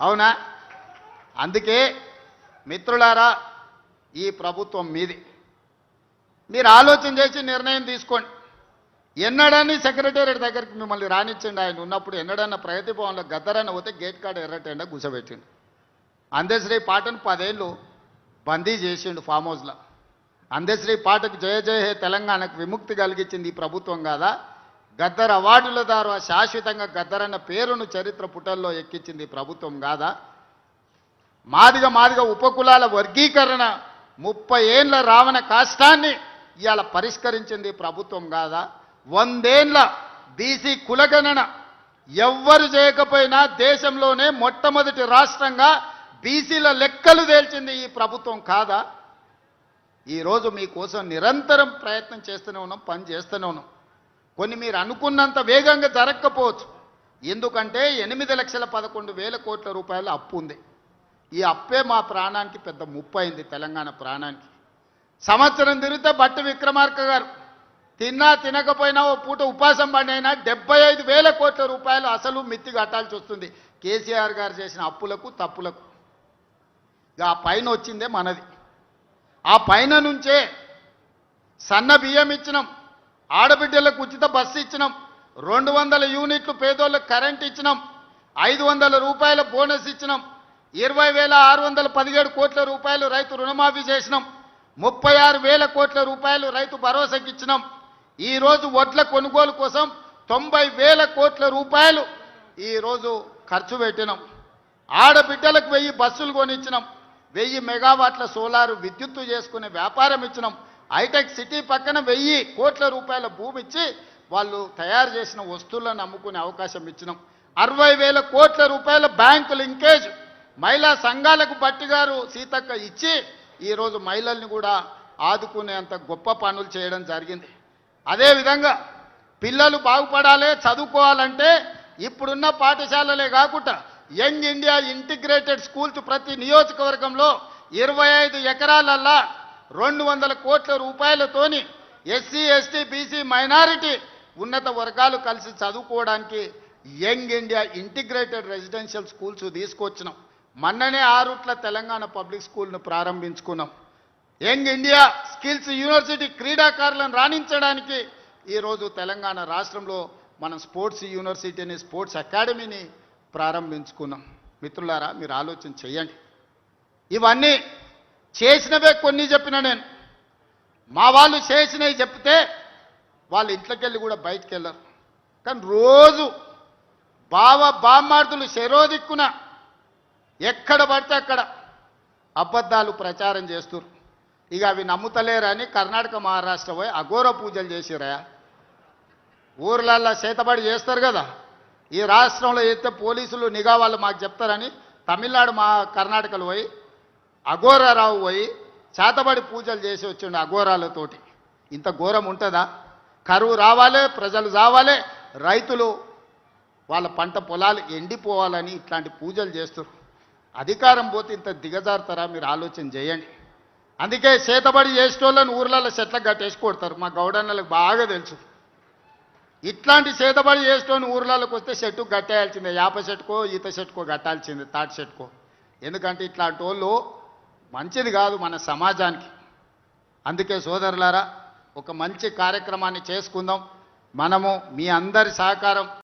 అవునా? అందుకే మిత్రులారా, ఈ ప్రభుత్వం మీది. మీరు ఆలోచన చేసి నిర్ణయం తీసుకోండి. ఎన్నడని సెక్రటేరియట్ దగ్గరికి మిమ్మల్ని రానిచ్చండి. ఆయన ఉన్నప్పుడు ఎన్నడన్నా ప్రగతి భవన్లో గద్దరన్న పోతే గేట్ కాడ ఎర్రటెండ గుసబెట్టిండు. అందశ్రీ పాటను 10 ఏళ్ళు బందీ చేసిండు ఫామ్ హౌస్లో. అందశ్రీ పాటకు జయ జయ హే తెలంగాణకు విముక్తి కలిగించింది ఈ ప్రభుత్వం కాదా? గద్దర్ అవార్డుల ద్వారా శాశ్వతంగా గద్దరన్న పేరును చరిత్ర పుటల్లో ఎక్కించింది ఈ ప్రభుత్వం కాదా? మాదిగ ఉపకులాల వర్గీకరణ 30 ఏళ్ల రావణ కాష్టాన్ని ఇవాళ పరిష్కరించింది ప్రభుత్వం కాదా? 100 ఏళ్ల బీసీ కులగణన ఎవ్వరు చేయకపోయినా దేశంలోనే మొట్టమొదటి రాష్ట్రంగా బీసీల లెక్కలు తేల్చింది ఈ ప్రభుత్వం కాదా? ఈరోజు మీకోసం నిరంతరం ప్రయత్నం చేస్తూనే ఉన్నాం, పని చేస్తూనే ఉన్నాం. కొన్ని మీరు అనుకున్నంత వేగంగా జరగకపోవచ్చు. ఎందుకంటే 8,11,000 కోట్ల రూపాయల అప్పు ఉంది. ఈ అప్పే మా ప్రాణానికి పెద్ద ముప్పు అయింది, తెలంగాణ ప్రాణానికి. సంవత్సరం తిరిగితే బట్టి విక్రమార్క గారు తిన్నా తినకపోయినా ఓ పూట ఉపాసం పడినైనా 75,000 కోట్ల రూపాయలు అసలు మిత్తి కట్టాల్సి వస్తుంది కేసీఆర్ గారు చేసిన అప్పులకు తప్పులకు. ఆ పైన వచ్చిందే మనది. ఆ పైన నుంచే సన్న బియ్యం ఇచ్చినాం, ఆడబిడ్డలకు ఉచిత బస్సు ఇచ్చినాం, 200 యూనిట్లు పేదోళ్ళకు కరెంట్ ఇచ్చినాం, 500 రూపాయల బోనస్ ఇచ్చినాం, 20,617 కోట్ల రూపాయలు రైతు రుణమాఫీ చేసినాం, 36,000 కోట్ల రూపాయలు రైతు భరోసాకి ఇచ్చినాం. ఈరోజు వడ్ల కొనుగోలు కోసం 90,000 కోట్ల రూపాయలు ఈరోజు ఖర్చు పెట్టినాం. ఆడబిడ్డలకు 1000 బస్సులు కొనిచ్చినాం, 1000 మెగావాట్ల సోలారు విద్యుత్తు చేసుకునే వ్యాపారం ఇచ్చినాం. హైటెక్ సిటీ పక్కన 1000 కోట్ల రూపాయల భూమి ఇచ్చి వాళ్ళు తయారు చేసిన వస్తువులను అమ్ముకునే అవకాశం ఇచ్చినాం. 60,000 కోట్ల రూపాయల బ్యాంకు లింకేజ్ మహిళా సంఘాలకు బట్టి గారు సీతక్క ఇచ్చి ఈరోజు మహిళల్ని కూడా ఆదుకునేంత గొప్ప పనులు చేయడం జరిగింది. అదేవిధంగా పిల్లలు బాగుపడాలి, చదువుకోవాలంటే ఇప్పుడున్న పాఠశాలలే కాకుండా యంగ్ ఇండియా ఇంటిగ్రేటెడ్ స్కూల్స్ ప్రతి నియోజకవర్గంలో 25 ఎకరాలల్లా 200 కోట్ల రూపాయలతోని ఎస్సీ ఎస్టీ బీసీ మైనారిటీ ఉన్నత వర్గాలు కలిసి చదువుకోవడానికి young India integrated residential schools తీసుకొచ్చినాం. మొన్ననే ఆరుట్ల తెలంగాణ పబ్లిక్ స్కూల్ను ప్రారంభించుకున్నాం. యంగ్ ఇండియా స్కిల్స్ యూనివర్సిటీ క్రీడాకారులను రాణించడానికి ఈరోజు తెలంగాణ రాష్ట్రంలో మనం స్పోర్ట్స్ యూనివర్సిటీని, స్పోర్ట్స్ అకాడమీని ప్రారంభించుకున్నాం. మిత్రులారా, మీరు ఆలోచన చేయండి. ఇవన్నీ చేసినవే కొన్ని చెప్పిన నేను. మా వాళ్ళు చేసినవి చెప్తే వాళ్ళ ఇంట్లోకి వెళ్ళి కూడా బయటికి వెళ్ళరు. కానీ రోజు బామ్మార్దులు శరోదిక్కున ఎక్కడ పడితే అక్కడ అబద్ధాలు ప్రచారం చేస్తున్నారు. ఇక అవి నమ్ముతలేరని కర్ణాటక మహారాష్ట్ర పోయి అఘోర పూజలు చేసిరా. ఊర్లల్లో చేతబడి చేస్తారు కదా, ఈ రాష్ట్రంలో అయితే పోలీసులు నిఘా వాళ్ళు మాకు చెప్తారని తమిళనాడు కర్ణాటకలో పోయి అఘోరారావు పోయి చేతబడి పూజలు చేసి వచ్చిండు అఘోరాలతోటి. ఇంత ఘోరం ఉంటుందా? కరువు రావాలి, ప్రజలు చావాలి, రైతులు వాళ్ళ పంట పొలాలు ఎండిపోవాలని ఇట్లాంటి పూజలు చేస్తారు. అధికారం పోతే ఇంత దిగజారుతారా? మీరు ఆలోచన చేయండి. అందుకే చేతబడి చేసేటోళ్ళని ఊర్లలో చెట్లకు కట్టేసి కొడతారు. మా గౌడన్నలకు బాగా తెలుసు. ఇట్లాంటి చేతబడి చేసేటోని ఊర్లలోకి వస్తే చెట్టుకు కట్టేయాల్సిందే, యాప చెట్టుకో ఈత చెట్టుకో కట్టాల్సిందే, తాటి చెట్టుకో. ఎందుకంటే ఇట్లాంటి వాళ్ళు మంచిది కాదు మన సమాజానికి. అందుకే సోదరులారా, ఒక మంచి కార్యక్రమాన్ని చేసుకుందాం. మనము మీ అందరి సహకారం